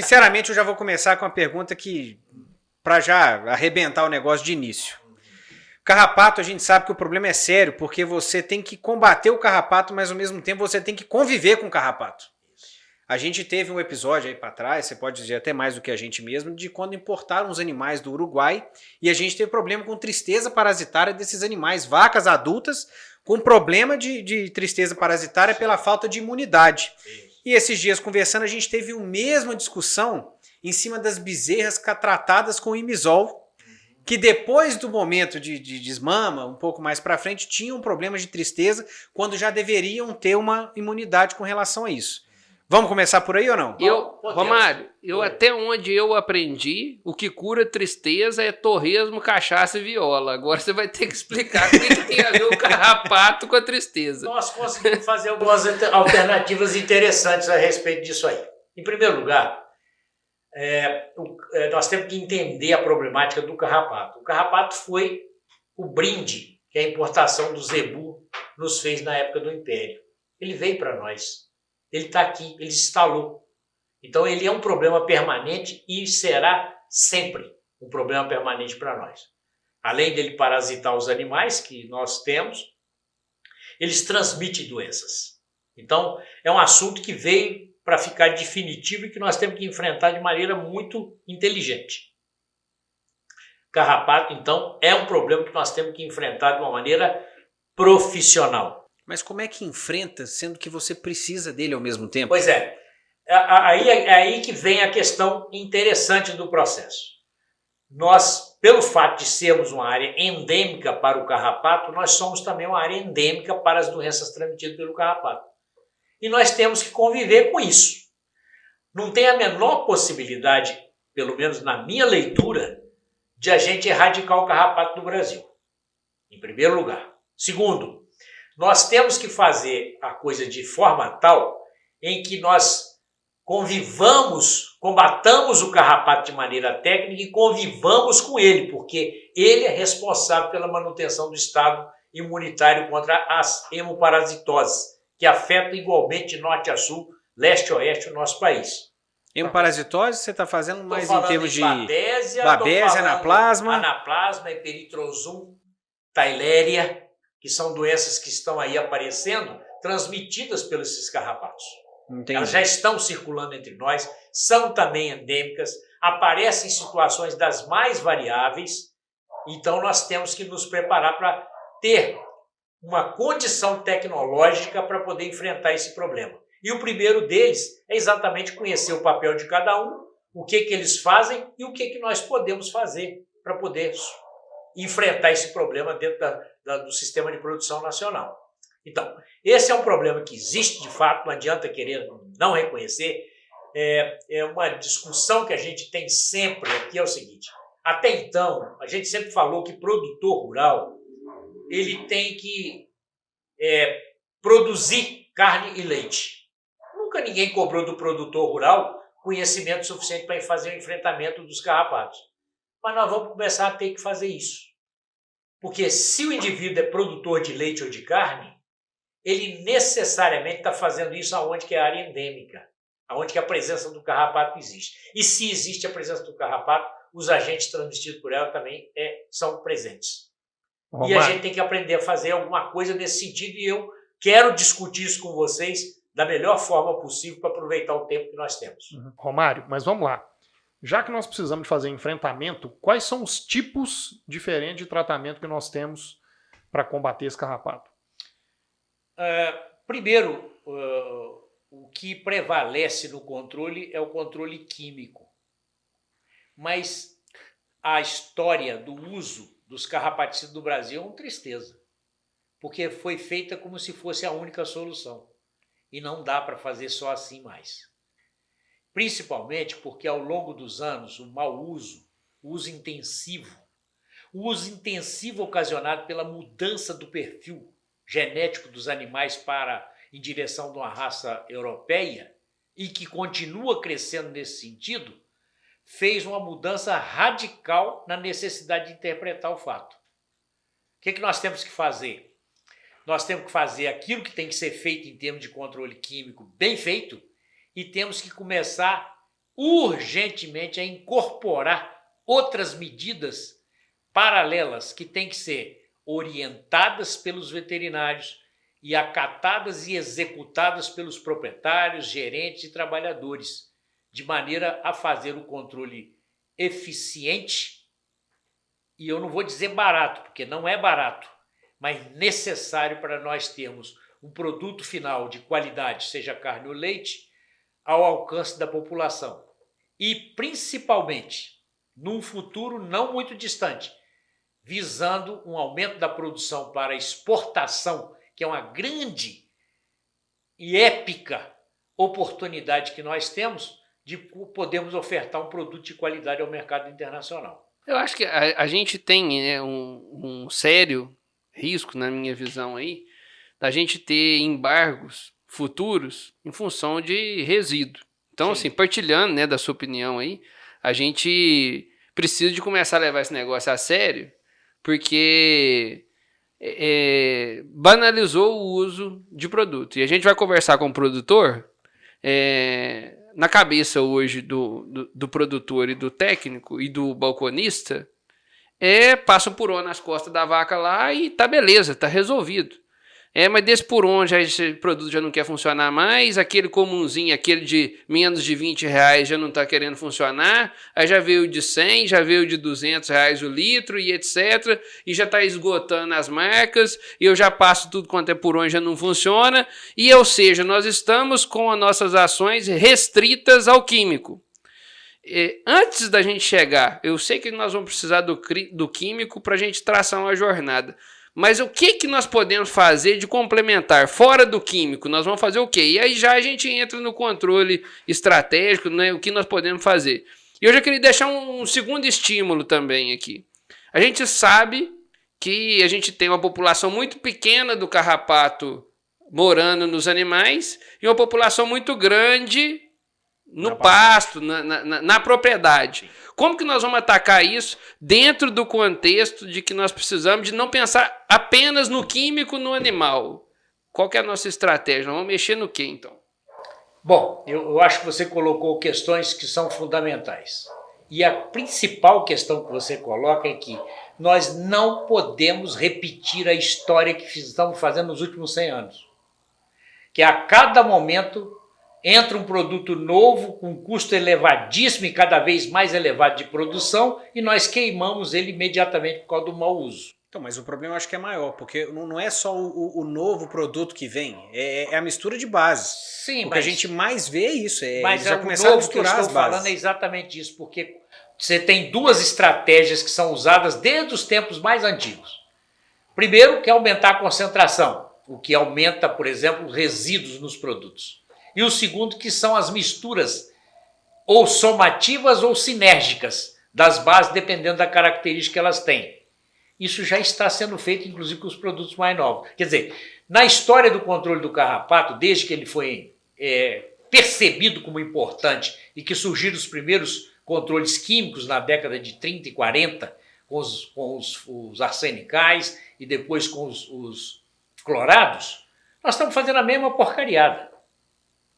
sinceramente, eu já vou começar com uma pergunta que, para já arrebentar o negócio de início. Carrapato, a gente sabe que o problema é sério, porque você tem que combater o carrapato, mas ao mesmo tempo você tem que conviver com o carrapato. A gente teve um episódio aí para trás, você pode dizer até mais do que a gente mesmo, de quando importaram os animais do Uruguai e a gente teve problema com tristeza parasitária desses animais, vacas adultas com problema de tristeza parasitária pela falta de imunidade. E esses dias conversando a gente teve a mesma discussão em cima das bezerras tratadas com imisol, que depois do momento de desmama, um pouco mais para frente, tinham problemas de tristeza quando já deveriam ter uma imunidade com relação a isso. Vamos começar por aí ou não? Romário, até onde eu aprendi, o que cura tristeza é torresmo, cachaça e viola. Agora você vai ter que explicar o que tem a ver o carrapato com a tristeza. Nós conseguimos fazer algumas alternativas interessantes a respeito disso aí. Em primeiro lugar, nós temos que entender a problemática do carrapato. O carrapato foi o brinde que a importação do zebu nos fez na época do Império. Ele veio para nós. Ele está aqui, ele se instalou. Então ele é um problema permanente e será sempre um problema permanente para nós. Além dele parasitar os animais que nós temos, eles transmitem doenças. Então é um assunto que veio para ficar definitivo e que nós temos que enfrentar de maneira muito inteligente. Carrapato, então, é um problema que nós temos que enfrentar de uma maneira profissional. Mas como é que enfrenta, sendo que você precisa dele ao mesmo tempo? Pois é. É aí que vem a questão interessante do processo. Nós, pelo fato de sermos uma área endêmica para o carrapato, nós somos também uma área endêmica para as doenças transmitidas pelo carrapato. E nós temos que conviver com isso. Não tem a menor possibilidade, pelo menos na minha leitura, de a gente erradicar o carrapato no Brasil. Em primeiro lugar. Segundo, nós temos que fazer a coisa de forma tal em que nós combatamos o carrapato de maneira técnica e convivamos com ele, porque ele é responsável pela manutenção do estado imunitário contra as hemoparasitoses, que afetam igualmente de norte a sul, leste a oeste o nosso país. Hemoparasitose, você está fazendo mais em termos de babésia, anaplasma, Peritrosum, Theileria, que são doenças que estão aí aparecendo, transmitidas pelos esses carrapatos. Entendi. Elas já estão circulando entre nós, são também endêmicas, aparecem em situações das mais variáveis, então nós temos que nos preparar para ter uma condição tecnológica para poder enfrentar esse problema. E o primeiro deles é exatamente conhecer o papel de cada um, o que eles fazem e o que nós podemos fazer para poder enfrentar esse problema dentro do sistema de produção nacional. Então, esse é um problema que existe de fato, não adianta querer não reconhecer. É uma discussão que a gente tem sempre aqui, é o seguinte: até então, a gente sempre falou que produtor rural ele tem que produzir carne e leite. Nunca ninguém cobrou do produtor rural conhecimento suficiente para fazer o enfrentamento dos carrapatos. Mas nós vamos começar a ter que fazer isso. Porque se o indivíduo é produtor de leite ou de carne, ele necessariamente está fazendo isso aonde que é a área endêmica, aonde que a presença do carrapato existe. E se existe a presença do carrapato, os agentes transmitidos por ela também são presentes. E a gente tem que aprender a fazer alguma coisa nesse sentido, e eu quero discutir isso com vocês da melhor forma possível para aproveitar o tempo que nós temos. Romário, mas vamos lá. Já que nós precisamos de fazer enfrentamento, quais são os tipos diferentes de tratamento que nós temos para combater esse carrapato? Primeiro, o que prevalece no controle é o controle químico. Mas a história do uso dos carrapaticidas no Brasil é uma tristeza, porque foi feita como se fosse a única solução. E não dá para fazer só assim mais. Principalmente porque ao longo dos anos o mau uso, o uso intensivo ocasionado pela mudança do perfil genético dos animais em direção de uma raça europeia e que continua crescendo nesse sentido, fez uma mudança radical na necessidade de interpretar o fato. O que nós temos que fazer? Nós temos que fazer aquilo que tem que ser feito em termos de controle químico bem feito e temos que começar urgentemente a incorporar outras medidas paralelas que têm que ser orientadas pelos veterinários e acatadas e executadas pelos proprietários, gerentes e trabalhadores, de maneira a fazer o controle eficiente, e eu não vou dizer barato, porque não é barato, mas necessário para nós termos um produto final de qualidade, seja carne ou leite, ao alcance da população. E, principalmente, num futuro não muito distante, visando um aumento da produção para exportação, que é uma grande e épica oportunidade que nós temos de podermos ofertar um produto de qualidade ao mercado internacional. Eu acho que a gente tem um sério risco, na minha visão aí, da gente ter embargos futuros em função de resíduo. Então, Sim. assim, partilhando, né, da sua opinião aí, a gente precisa de começar a levar esse negócio a sério, porque banalizou o uso de produto. E a gente vai conversar com o produtor, na cabeça hoje do produtor e do técnico e do balconista, passa um purô nas costas da vaca lá e tá beleza, tá resolvido. Mas desse purô esse produto já não quer funcionar mais, aquele comunzinho, aquele de menos de R$20 já não está querendo funcionar, aí já veio de 100, já veio de R$200 o litro e etc, e já está esgotando as marcas, e eu já passo tudo quanto é purô e já não funciona, e ou seja, nós estamos com as nossas ações restritas ao químico. Antes da gente chegar, eu sei que nós vamos precisar do químico para a gente traçar uma jornada, mas o que nós podemos fazer de complementar? Fora do químico, nós vamos fazer o quê? E aí já a gente entra no controle estratégico, né? O que nós podemos fazer. E eu já queria deixar um segundo estímulo também aqui. A gente sabe que a gente tem uma população muito pequena do carrapato morando nos animais e uma população muito grande no pasto, na propriedade. Como que nós vamos atacar isso dentro do contexto de que nós precisamos de não pensar apenas no químico, no animal? Qual que é a nossa estratégia? Nós vamos mexer no quê, então? Bom, eu acho que você colocou questões que são fundamentais. E a principal questão que você coloca é que nós não podemos repetir a história que estamos fazendo nos últimos 100 anos. Que a cada momento entra um produto novo com custo elevadíssimo e cada vez mais elevado de produção e nós queimamos ele imediatamente por causa do mau uso. Então, mas o problema eu acho que é maior, porque não é só o novo produto que vem, é a mistura de bases. Sim, o que a gente mais vê é isso, mas já o começar a novo que eu misturar estou as bases. falando é exatamente isso, porque você tem duas estratégias que são usadas desde os tempos mais antigos. Primeiro, que é aumentar a concentração, o que aumenta, por exemplo, os resíduos nos produtos. E o segundo, que são as misturas ou somativas ou sinérgicas das bases, dependendo da característica que elas têm. Isso já está sendo feito, inclusive, com os produtos mais novos. Quer dizer, na história do controle do carrapato, desde que ele foi percebido como importante e que surgiram os primeiros controles químicos na década de 30 e 40, com os arsenicais e depois com os clorados, nós estamos fazendo a mesma porcariada.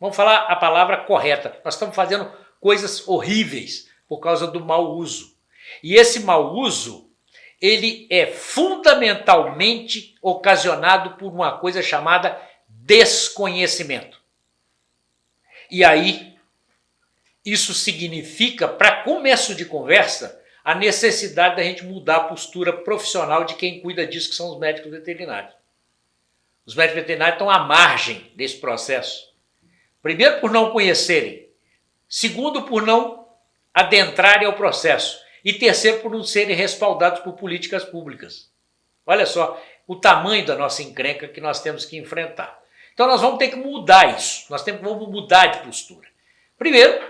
Vamos falar a palavra correta. Nós estamos fazendo coisas horríveis por causa do mau uso. E esse mau uso, ele é fundamentalmente ocasionado por uma coisa chamada desconhecimento. E aí, isso significa, para começo de conversa, a necessidade da gente mudar a postura profissional de quem cuida disso, que são os médicos veterinários. Os médicos veterinários estão à margem desse processo. Primeiro, por não conhecerem. Segundo, por não adentrarem ao processo. E terceiro, por não serem respaldados por políticas públicas. Olha só o tamanho da nossa encrenca que nós temos que enfrentar. Então nós vamos ter que mudar isso. Vamos mudar de postura. Primeiro,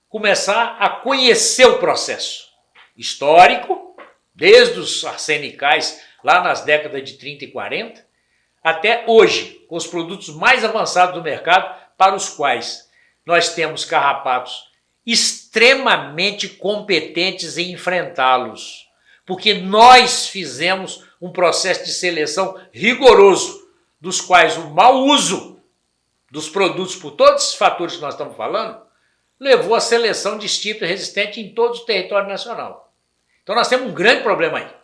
começar a conhecer o processo histórico, desde os arsenicais lá nas décadas de 30 e 40, até hoje, com os produtos mais avançados do mercado, para os quais nós temos carrapatos extremamente competentes em enfrentá-los, porque nós fizemos um processo de seleção rigoroso, dos quais o mau uso dos produtos, por todos esses fatores que nós estamos falando, levou à seleção de estirpe resistente em todo o território nacional. Então nós temos um grande problema aí.